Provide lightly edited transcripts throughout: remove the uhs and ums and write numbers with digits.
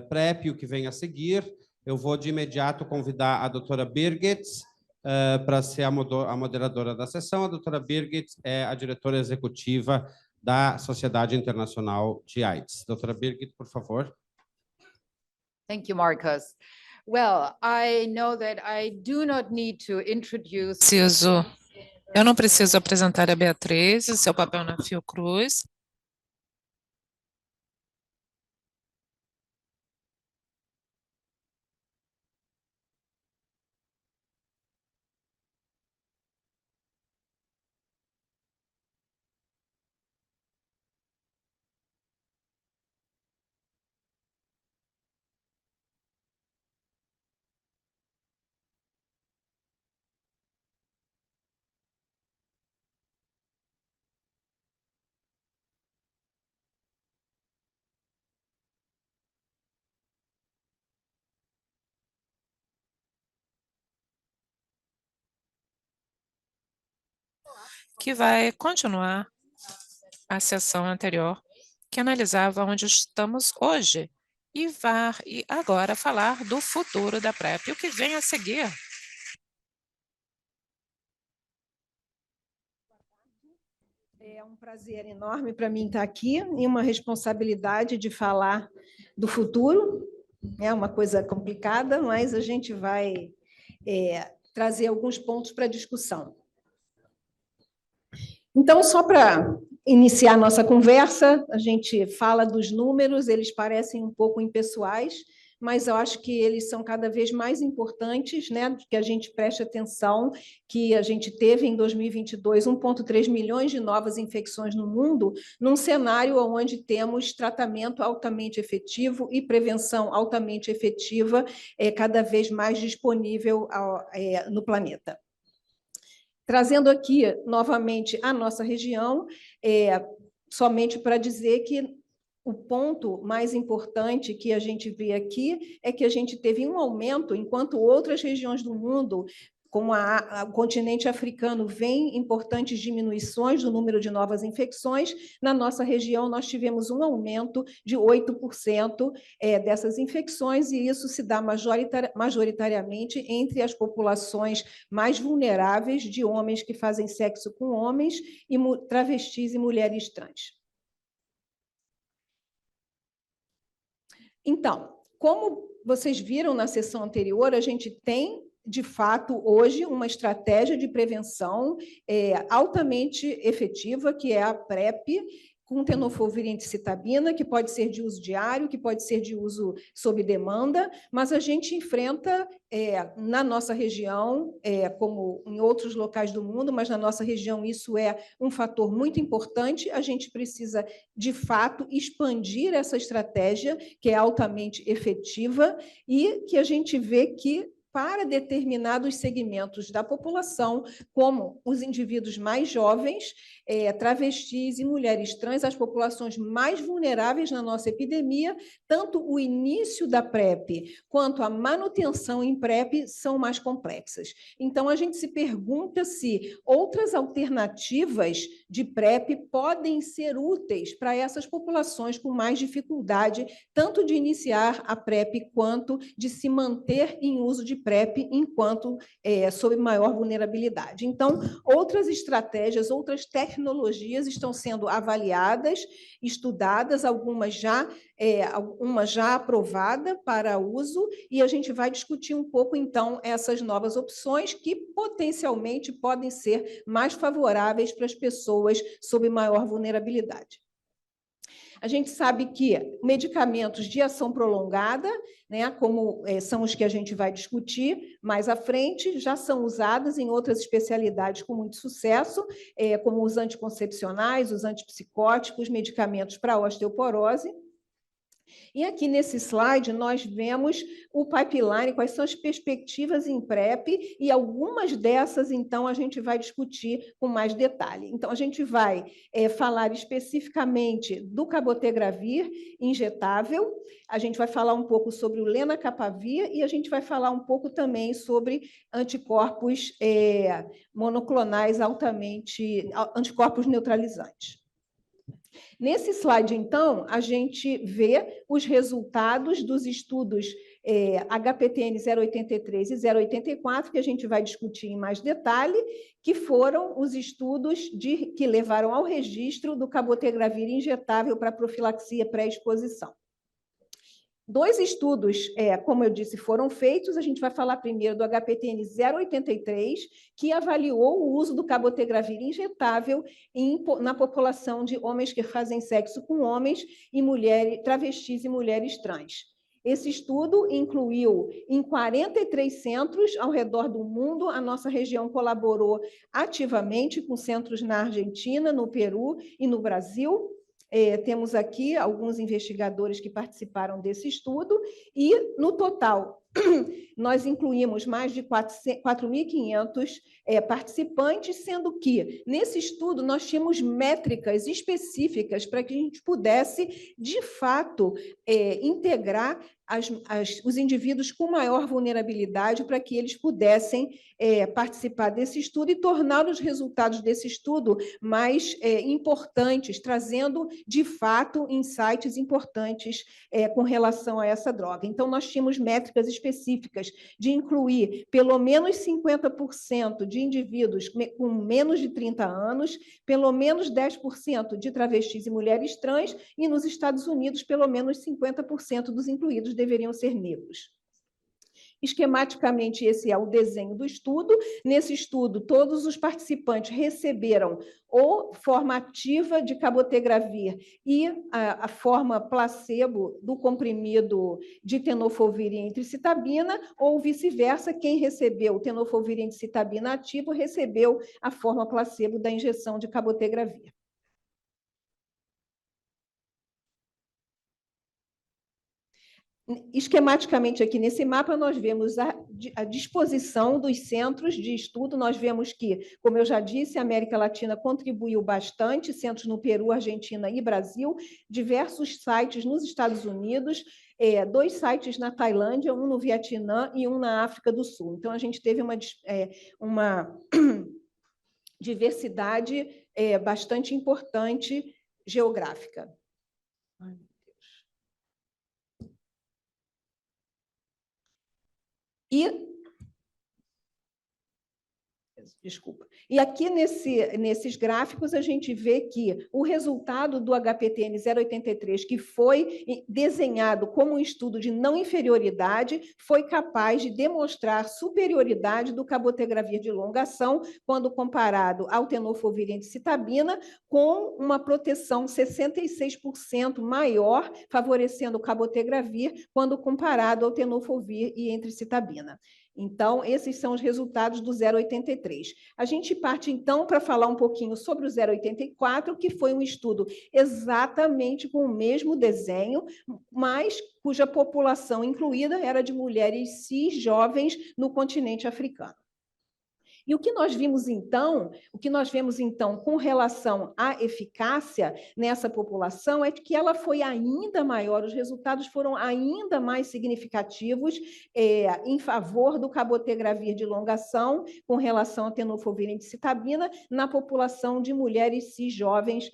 PrEP, o que vem a seguir. Eu vou de imediato convidar a doutora Birgit para ser a moderadora da sessão. A doutora Birgit é a diretora executiva da Sociedade Internacional de AIDS. Doutora Birgit, por favor. Thank you, Marcus. Well, I know that I do not need to introduce. Eu não preciso apresentar a Beatriz e seu papel na Fiocruz. Que vai continuar a sessão anterior, que analisava onde estamos hoje, e vai agora falar do futuro da PrEP, o que vem a seguir. É um prazer enorme para mim estar aqui e uma responsabilidade de falar do futuro. É uma coisa complicada, mas a gente vai trazer alguns pontos para discussão. Então, só para iniciar nossa conversa, a gente fala dos números, eles parecem um pouco impessoais, mas eu acho que eles são cada vez mais importantes, né, que a gente preste atenção, que a gente teve em 2022 1,3 milhões de novas infecções no mundo, num cenário onde temos tratamento altamente efetivo e prevenção altamente efetiva, cada vez mais disponível no planeta. Trazendo aqui, novamente, a nossa região, somente para dizer que o ponto mais importante que a gente vê aqui é que a gente teve um aumento, enquanto outras regiões do mundo, como o continente africano, vem importantes diminuições do número de novas infecções, na nossa região nós tivemos um aumento de 8% dessas infecções, e isso se dá majoritariamente entre as populações mais vulneráveis de homens que fazem sexo com homens, e travestis e mulheres trans. Então, como vocês viram na sessão anterior, a gente tem, de fato, hoje, uma estratégia de prevenção altamente efetiva, que é a PrEP, com tenofovir e enticitabina, que pode ser de uso diário, que pode ser de uso sob demanda, mas a gente enfrenta, na nossa região, como em outros locais do mundo, mas na nossa região isso é um fator muito importante, a gente precisa, de fato, expandir essa estratégia, que é altamente efetiva, e que a gente vê que, para determinados segmentos da população, como os indivíduos mais jovens, travestis e mulheres trans, as populações mais vulneráveis na nossa epidemia, tanto o início da PrEP quanto a manutenção em PrEP são mais complexas. Então, a gente se pergunta se outras alternativas de PrEP podem ser úteis para essas populações com mais dificuldade, tanto de iniciar a PrEP quanto de se manter em uso de PrEP enquanto sob maior vulnerabilidade. Então, outras estratégias, outras tecnologias estão sendo avaliadas, estudadas, alguma já aprovada para uso, e a gente vai discutir um pouco, então, essas novas opções que potencialmente podem ser mais favoráveis para as pessoas sob maior vulnerabilidade. A gente sabe que medicamentos de ação prolongada, né, como são os que a gente vai discutir mais à frente, já são usados em outras especialidades com muito sucesso, como os anticoncepcionais, os antipsicóticos, medicamentos para osteoporose. E aqui nesse slide nós vemos o pipeline, quais são as perspectivas em PrEP, e algumas dessas, então, a gente vai discutir com mais detalhe. Então, a gente vai falar especificamente do cabotegravir injetável, a gente vai falar um pouco sobre o lenacapavir, e a gente vai falar um pouco também sobre anticorpos monoclonais anticorpos neutralizantes. Nesse slide, então, a gente vê os resultados dos estudos HPTN 083 e 084, que a gente vai discutir em mais detalhe, que foram os estudos que levaram ao registro do cabotegravir injetável para profilaxia pré-exposição. 2 estudos, como eu disse, foram feitos. A gente vai falar primeiro do HPTN 083, que avaliou o uso do cabotegravir injetável na população de homens que fazem sexo com homens e mulheres, travestis e mulheres trans. Esse estudo incluiu em 43 centros ao redor do mundo. A nossa região colaborou ativamente com centros na Argentina, no Peru e no Brasil. Temos aqui alguns investigadores que participaram desse estudo e, no total, nós incluímos mais de 4.500 participantes, sendo que, nesse estudo, nós tínhamos métricas específicas para que a gente pudesse, de fato, integrar os indivíduos com maior vulnerabilidade para que eles pudessem participar desse estudo e tornar os resultados desse estudo mais importantes, trazendo, de fato, insights importantes com relação a essa droga. Então, nós tínhamos métricas específicas de incluir pelo menos 50% de indivíduos com menos de 30 anos, pelo menos 10% de travestis e mulheres trans, e nos Estados Unidos, pelo menos 50% dos incluídos deveriam ser negros. Esquematicamente, esse é o desenho do estudo. Nesse estudo, todos os participantes receberam ou forma ativa de cabotegravir e a forma placebo do comprimido de tenofovir e entricitabina, ou vice-versa, quem recebeu tenofovir e entricitabina ativo recebeu a forma placebo da injeção de cabotegravir. Esquematicamente, aqui nesse mapa, nós vemos a disposição dos centros de estudo. Nós vemos que, como eu já disse, a América Latina contribuiu bastante, centros no Peru, Argentina e Brasil, diversos sites nos Estados Unidos, 2 sites na Tailândia, um no Vietnã e um na África do Sul. Então, a gente teve uma diversidade bastante importante geográfica. E aqui nesses gráficos a gente vê que o resultado do HPTN 083, que foi desenhado como um estudo de não inferioridade, foi capaz de demonstrar superioridade do cabotegravir de longa ação quando comparado ao tenofovir e entricitabina, com uma proteção 66% maior, favorecendo o cabotegravir quando comparado ao tenofovir e entricitabina. Então, esses são os resultados do 083. A gente parte, então, para falar um pouquinho sobre o 084, que foi um estudo exatamente com o mesmo desenho, mas cuja população incluída era de mulheres cis jovens no continente africano. E o que nós vemos então com relação à eficácia nessa população é que ela foi ainda maior, os resultados foram ainda mais significativos em favor do cabotegravir de longa ação com relação à tenofovir e entricitabina na população de mulheres cis jovens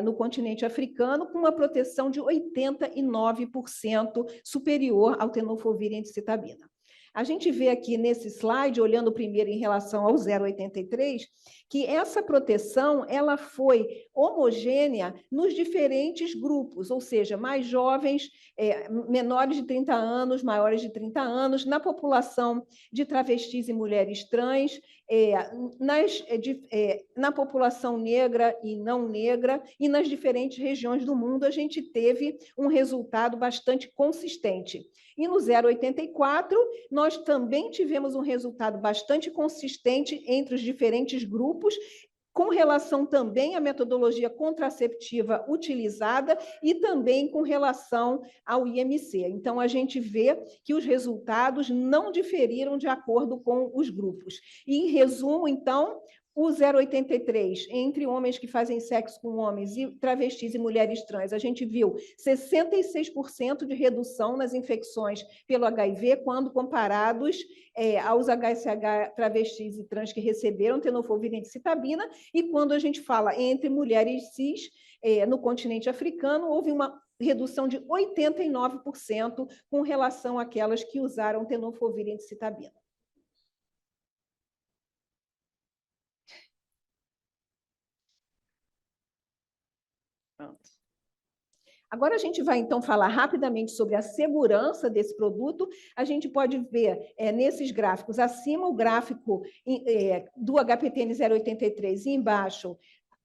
no continente africano, com uma proteção de 89% superior ao tenofovir e entricitabina. A gente vê aqui nesse slide, olhando primeiro em relação ao 083, que essa proteção ela foi homogênea nos diferentes grupos, ou seja, mais jovens, menores de 30 anos, maiores de 30 anos, na população de travestis e mulheres trans, na população negra e não negra, e nas diferentes regiões do mundo, a gente teve um resultado bastante consistente. E no 084, nós também tivemos um resultado bastante consistente entre os diferentes grupos, com relação também à metodologia contraceptiva utilizada e também com relação ao IMC. Então, a gente vê que os resultados não diferiram de acordo com os grupos. E, em resumo, então, O 0,83, entre homens que fazem sexo com homens e travestis e mulheres trans, a gente viu 66% de redução nas infecções pelo HIV, quando comparados aos HSH travestis e trans que receberam tenofovir e citabina, e quando a gente fala entre mulheres cis, no continente africano, houve uma redução de 89% com relação àquelas que usaram tenofovir e citabina. Agora a gente vai, então, falar rapidamente sobre a segurança desse produto. A gente pode ver nesses gráficos, acima o gráfico do HPTN 083 e embaixo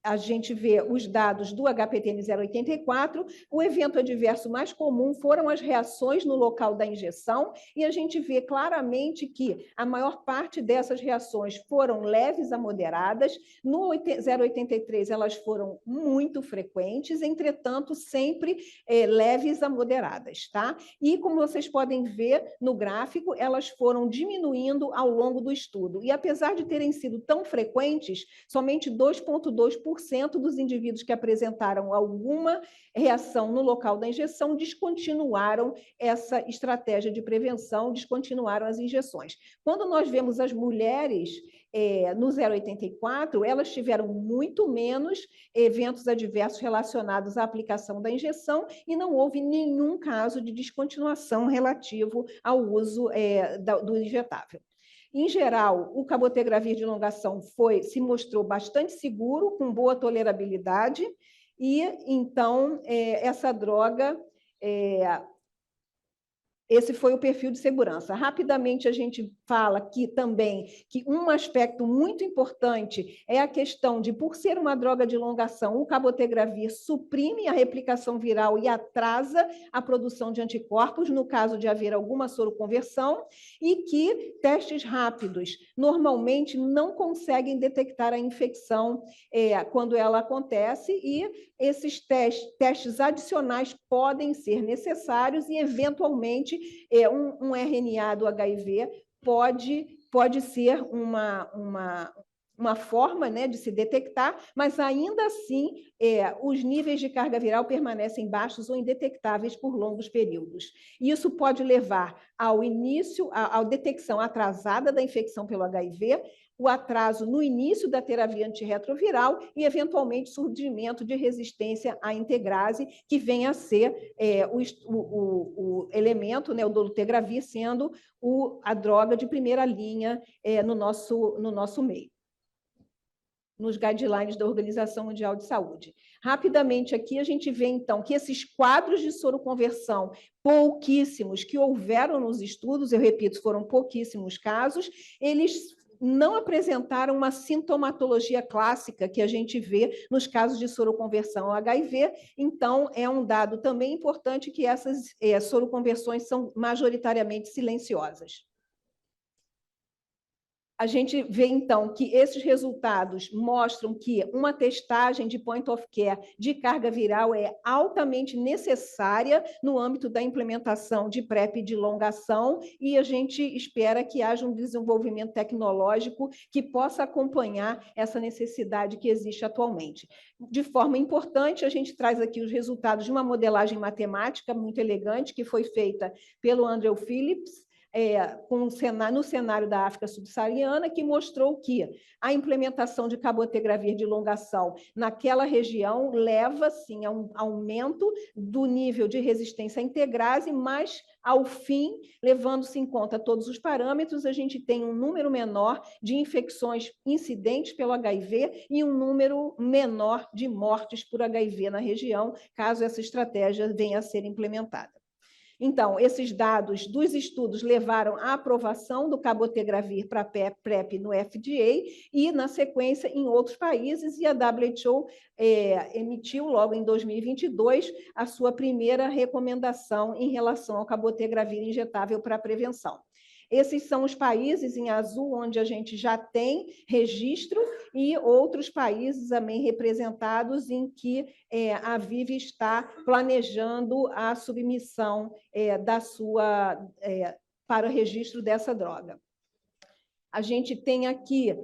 a gente vê os dados do HPTN 084, o evento adverso mais comum foram as reações no local da injeção, e a gente vê claramente que a maior parte dessas reações foram leves a moderadas. No 083 elas foram muito frequentes, entretanto, sempre leves a moderadas, tá? E como vocês podem ver no gráfico, elas foram diminuindo ao longo do estudo. E apesar de terem sido tão frequentes, somente 2,2% dos indivíduos que apresentaram alguma reação no local da injeção descontinuaram essa estratégia de prevenção, descontinuaram as injeções. Quando nós vemos as mulheres no 0,84, elas tiveram muito menos eventos adversos relacionados à aplicação da injeção e não houve nenhum caso de descontinuação relativo ao uso do injetável. Em geral, o cabotegravir de elongação se mostrou bastante seguro, com boa tolerabilidade, e, então, essa droga, esse foi o perfil de segurança. Rapidamente, a gente fala aqui também que um aspecto muito importante é a questão de, por ser uma droga de elongação, o cabotegravir suprime a replicação viral e atrasa a produção de anticorpos, no caso de haver alguma soroconversão, e que testes rápidos normalmente não conseguem detectar a infecção quando ela acontece, e esses testes adicionais podem ser necessários e, eventualmente, um RNA do HIV pode ser uma forma, né, de se detectar, mas ainda assim os níveis de carga viral permanecem baixos ou indetectáveis por longos períodos. Isso pode levar ao início, à detecção atrasada da infecção pelo HIV, o atraso no início da terapia antirretroviral e, eventualmente, surgimento de resistência à integrase, que vem a ser o elemento, né, o dolutegravir, sendo a droga de primeira linha no nosso meio, nos guidelines da Organização Mundial de Saúde. Rapidamente aqui a gente vê, então, que esses quadros de soroconversão, pouquíssimos, que houveram nos estudos, eu repito, foram pouquíssimos casos, eles não apresentaram uma sintomatologia clássica que a gente vê nos casos de soroconversão ao HIV, então é um dado também importante que essas soroconversões são majoritariamente silenciosas. A gente vê, então, que esses resultados mostram que uma testagem de point of care de carga viral é altamente necessária no âmbito da implementação de PrEP de elongação, e a gente espera que haja um desenvolvimento tecnológico que possa acompanhar essa necessidade que existe atualmente. De forma importante, a gente traz aqui os resultados de uma modelagem matemática muito elegante que foi feita pelo Andrew Phillips, no cenário da África subsaariana, que mostrou que a implementação de cabotegravir de elongação naquela região leva, sim, a um aumento do nível de resistência à integrase, mas, ao fim, levando-se em conta todos os parâmetros, a gente tem um número menor de infecções incidentes pelo HIV e um número menor de mortes por HIV na região, caso essa estratégia venha a ser implementada. Então, esses dados dos estudos levaram à aprovação do cabotegravir para PrEP no FDA e, na sequência, em outros países, e a WHO emitiu, logo em 2022, a sua primeira recomendação em relação ao cabotegravir injetável para prevenção. Esses são os países em azul onde a gente já tem registro e outros países também representados em que a VIV está planejando a submissão para registro dessa droga. A gente tem aqui,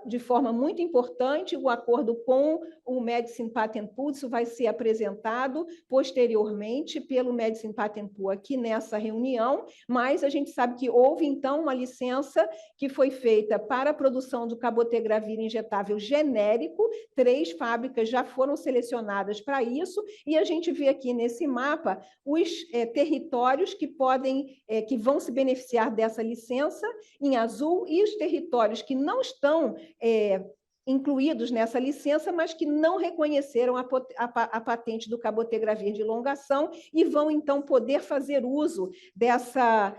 de forma muito importante, o acordo com o Medicine Patent Pool. Isso vai ser apresentado posteriormente pelo Medicine Patent Pool aqui nessa reunião, mas a gente sabe que houve, então, uma licença que foi feita para a produção do cabotegravir injetável genérico. 3 fábricas já foram selecionadas para isso, e a gente vê aqui nesse mapa os territórios que que vão se beneficiar dessa licença, em azul, e os territórios que não estão incluídos nessa licença, mas que não reconheceram a patente do cabotegravir de longação e vão, então, poder fazer uso dessa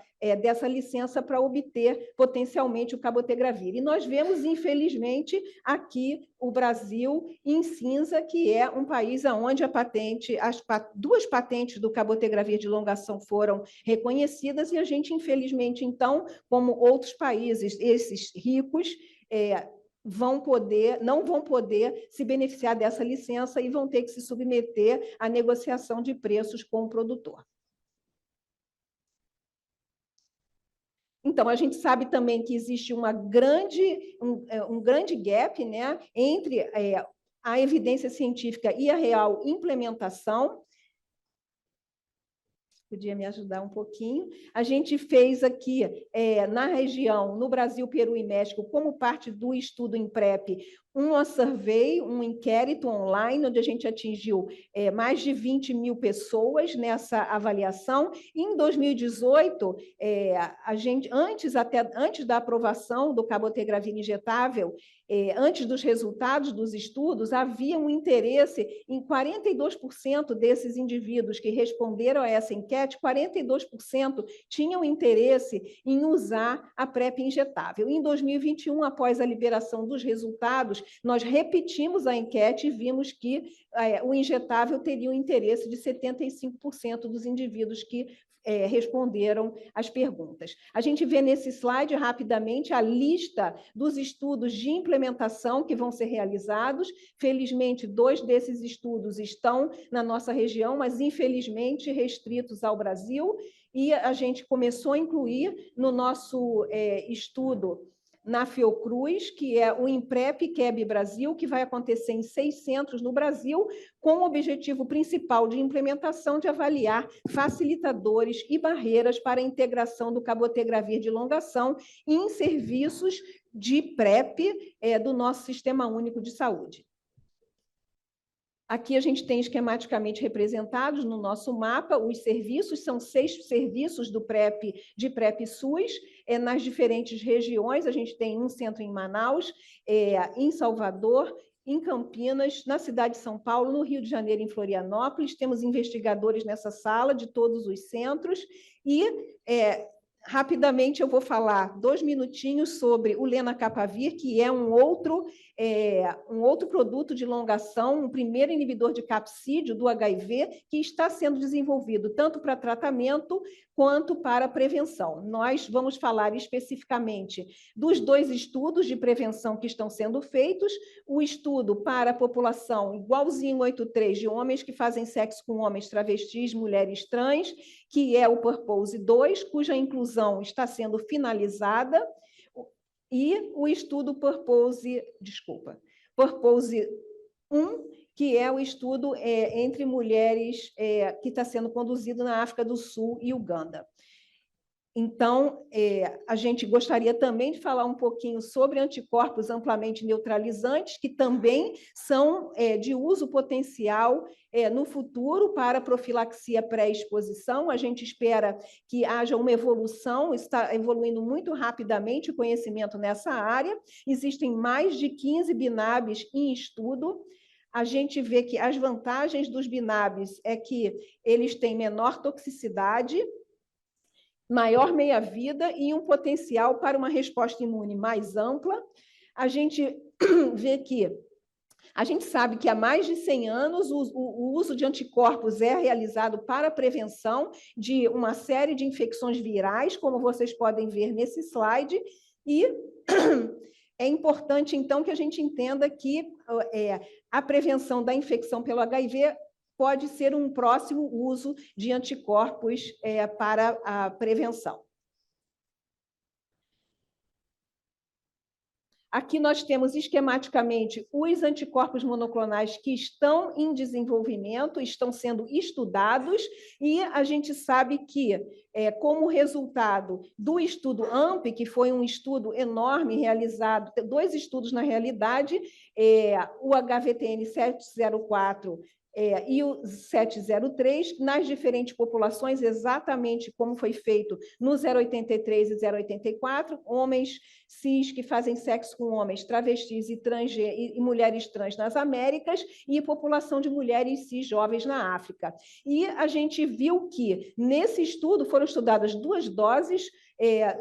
licença para obter, potencialmente, o cabotegravir. E nós vemos, infelizmente, aqui o Brasil em cinza, que é um país onde as 2 patentes do cabotegravir de longação foram reconhecidas, e a gente, infelizmente, então, como outros países, esses ricos, não vão poder se beneficiar dessa licença e vão ter que se submeter à negociação de preços com o produtor. Então, a gente sabe também que existe um grande gap, né, entre a evidência científica e a real implementação. Podia me ajudar um pouquinho. A gente fez aqui, na região, no Brasil, Peru e México, como parte do estudo em PrEP, um inquérito online, onde a gente atingiu mais de 20 mil pessoas nessa avaliação. E, em 2018, antes da aprovação do cabotegravir injetável, antes dos resultados dos estudos, havia um interesse em 42% desses indivíduos que responderam a essa enquete, 42% tinham interesse em usar a PrEP injetável. Em 2021, após a liberação dos resultados, nós repetimos a enquete e vimos que o injetável teria um interesse de 75% dos indivíduos que responderam às perguntas. A gente vê nesse slide, rapidamente, a lista dos estudos de implementação que vão ser realizados. Felizmente, 2 desses estudos estão na nossa região, mas, infelizmente, restritos ao Brasil, e a gente começou a incluir no nosso estudo na Fiocruz, que é o Imprep Keb Brasil, que vai acontecer em 6 centros no Brasil, com o objetivo principal de implementação de avaliar facilitadores e barreiras para a integração do cabotegravir de longação em serviços de PrEP do nosso Sistema Único de Saúde. Aqui a gente tem esquematicamente representados no nosso mapa os serviços, são 6 serviços de PrEP SUS, nas diferentes regiões. A gente tem um centro em Manaus, em Salvador, em Campinas, na cidade de São Paulo, no Rio de Janeiro, em Florianópolis. Temos investigadores nessa sala de todos os centros e... rapidamente, eu vou falar 2 minutinhos sobre o lenacapavir, que é um outro produto de longação, um primeiro inibidor de capsídeo do HIV, que está sendo desenvolvido tanto para tratamento quanto para prevenção. Nós vamos falar especificamente dos 2 estudos de prevenção que estão sendo feitos, o estudo para a população igualzinho 83 de homens que fazem sexo com homens travestis, mulheres trans, que é o Purpose 2, cuja inclusão está sendo finalizada, e o estudo Purpose 1, que é o estudo entre mulheres que está sendo conduzido na África do Sul e Uganda. Então, a gente gostaria também de falar um pouquinho sobre anticorpos amplamente neutralizantes, que também são de uso potencial no futuro para profilaxia pré-exposição. A gente espera que haja uma evolução, está evoluindo muito rapidamente o conhecimento nessa área. Existem mais de 15 BINABs em estudo. A gente vê que as vantagens dos BINABs é que eles têm menor toxicidade, maior meia-vida e um potencial para uma resposta imune mais ampla. A gente vê que a gente sabe que há mais de 100 anos o uso de anticorpos é realizado para a prevenção de uma série de infecções virais, como vocês podem ver nesse slide, e é importante, então, que a gente entenda que a prevenção da infecção pelo HIV pode ser um próximo uso de anticorpos para a prevenção. Aqui nós temos esquematicamente os anticorpos monoclonais que estão em desenvolvimento, estão sendo estudados, e a gente sabe que, como resultado do estudo AMP, que foi um estudo enorme realizado, 2 estudos na realidade, o HVTN 704 e o 703, nas diferentes populações, exatamente como foi feito no 083 e 084, homens cis que fazem sexo com homens, travestis e mulheres trans nas Américas, e população de mulheres cis jovens na África. E a gente viu que, nesse estudo, foram estudadas 2 doses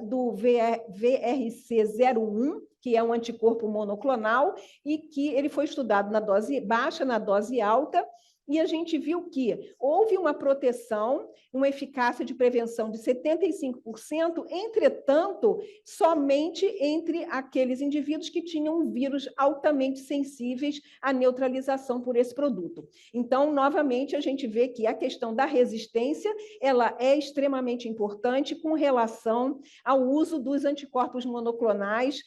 do VRC01, que é um anticorpo monoclonal, e que ele foi estudado na dose baixa, na dose alta, e a gente viu que houve uma proteção, uma eficácia de prevenção de 75%, entretanto, somente entre aqueles indivíduos que tinham vírus altamente sensíveis à neutralização por esse produto. Então, novamente, a gente vê que a questão da resistência, ela é extremamente importante com relação ao uso dos anticorpos monoclonais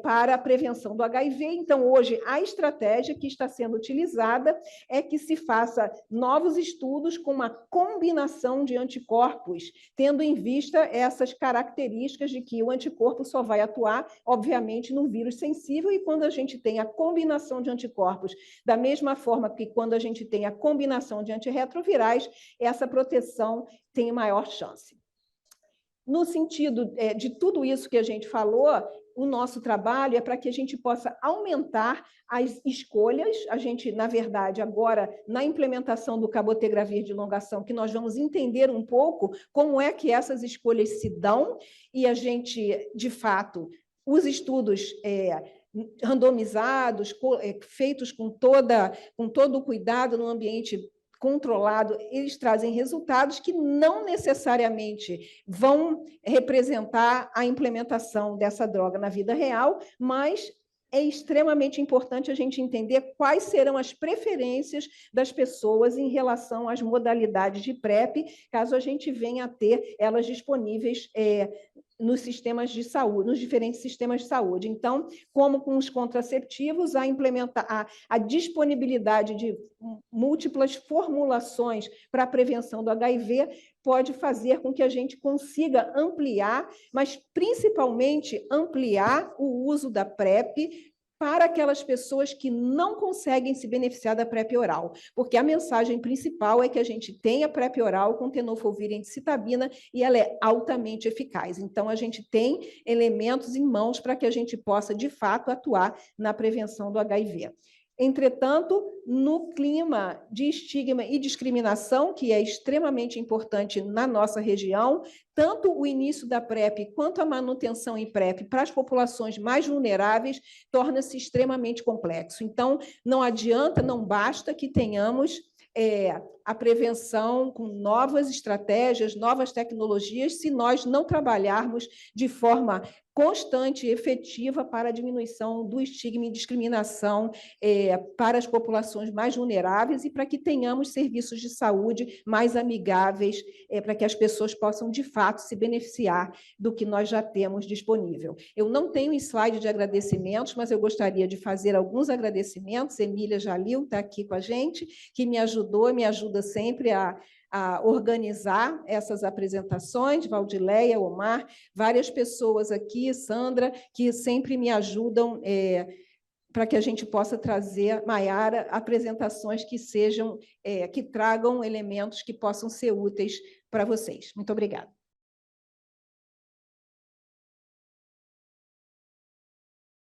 para a prevenção do HIV. Então, hoje, a estratégia que está sendo utilizada é que se faça novos estudos com uma combinação de anticorpos, tendo em vista essas características de que o anticorpo só vai atuar, obviamente, no vírus sensível, e quando a gente tem a combinação de anticorpos, da mesma forma que quando a gente tem a combinação de antirretrovirais, essa proteção tem maior chance. No sentido de tudo isso que a gente falou, o nosso trabalho é para que a gente possa aumentar as escolhas. A gente, na verdade, agora, na implementação do cabotegravir de longação, que nós vamos entender um pouco como é que essas escolhas se dão, e a gente, de fato, os estudos randomizados, feitos com todo o cuidado no ambiente controlado, eles trazem resultados que não necessariamente vão representar a implementação dessa droga na vida real, mas é extremamente importante a gente entender quais serão as preferências das pessoas em relação às modalidades de PrEP, caso a gente venha a ter elas disponíveis nos sistemas de saúde, nos diferentes sistemas de saúde. Então, como com os contraceptivos, a disponibilidade de múltiplas formulações para a prevenção do HIV pode fazer com que a gente consiga ampliar, mas principalmente ampliar o uso da PrEP para aquelas pessoas que não conseguem se beneficiar da PrEP oral, porque a mensagem principal é que a gente tem a PrEP oral com tenofovir e citabina e ela é altamente eficaz. Então, a gente tem elementos em mãos para que a gente possa, de fato, atuar na prevenção do HIV. Entretanto, no clima de estigma e discriminação, que é extremamente importante na nossa região, tanto o início da PrEP quanto a manutenção em PrEP para as populações mais vulneráveis torna-se extremamente complexo. Então, não adianta, não basta que tenhamos a prevenção com novas estratégias, novas tecnologias, se nós não trabalharmos de forma constante e efetiva para a diminuição do estigma e discriminação para as populações mais vulneráveis e para que tenhamos serviços de saúde mais amigáveis, para que as pessoas possam, de fato, se beneficiar do que nós já temos disponível. Eu não tenho slide de agradecimentos, mas eu gostaria de fazer alguns agradecimentos. Emília Jalil está aqui com a gente, que me ajudou, me ajuda sempre a organizar essas apresentações, Valdileia, Omar, várias pessoas aqui, Sandra, que sempre me ajudam para que a gente possa trazer, Maiara, apresentações que sejam, que tragam elementos que possam ser úteis para vocês. Muito obrigada.